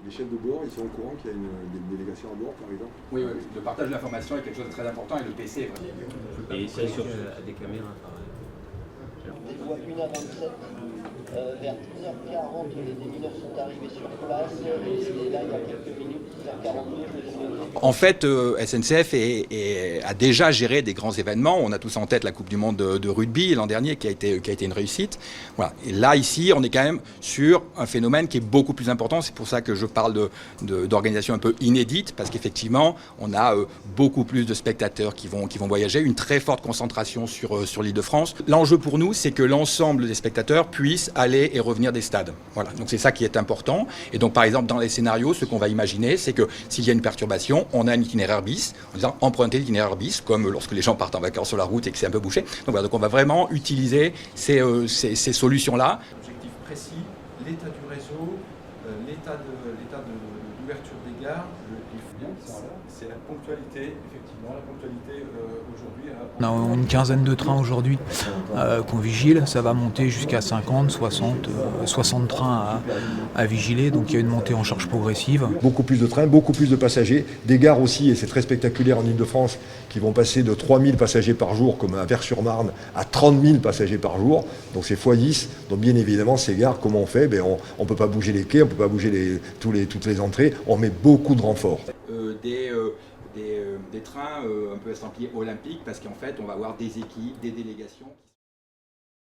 Les chefs de bord, ils sont au courant qu'il y a des délégations à bord, par exemple? Oui, oui, le partage de l'information est quelque chose de très important et le PC est vraiment. Et c'est sur des caméras. Des voies 1h27, vers 10h40, les démineurs sont arrivés sur place, et là il y a quelques minutes, 10h42, je suis... En fait, SNCF a déjà géré des grands événements. On a tous en tête la Coupe du Monde de rugby l'an dernier qui a été une réussite. Voilà. Et là, ici, on est quand même sur un phénomène qui est beaucoup plus important. C'est pour ça que je parle d'organisation un peu inédite, parce qu'effectivement, on a beaucoup plus de spectateurs qui vont voyager, une très forte concentration sur l'Île-de-France. L'enjeu pour nous, c'est que l'ensemble des spectateurs puissent aller et revenir des stades. Voilà. Donc c'est ça qui est important. Et donc, par exemple, dans les scénarios, ce qu'on va imaginer, c'est que s'il y a une perturbation, on a un itinéraire bis, en disant emprunter l'itinéraire bis, comme lorsque les gens partent en vacances sur la route et que c'est un peu bouché. Donc voilà, donc on va vraiment utiliser ces solutions-là. Objectif précis, l'état du réseau, l'état d'ouverture des gares, c'est la ponctualité, effectivement, la ponctualité aujourd'hui. On a une quinzaine de trains aujourd'hui qu'on vigile, ça va monter jusqu'à 50, 60 trains à vigiler, donc il y a une montée en charge progressive. Beaucoup plus de trains, beaucoup plus de passagers, des gares aussi, et c'est très spectaculaire en Ile-de-France, qui vont passer de 3000 passagers par jour, comme à Vers-sur-Marne, à 30 000 passagers par jour, donc c'est x10. Donc bien évidemment, ces gares, comment on fait? On ne peut pas bouger les quais, on ne peut pas bouger toutes les entrées, on met beaucoup de renforts. Des trains un peu estampillés olympiques, parce qu'en fait, on va avoir des équipes, des délégations.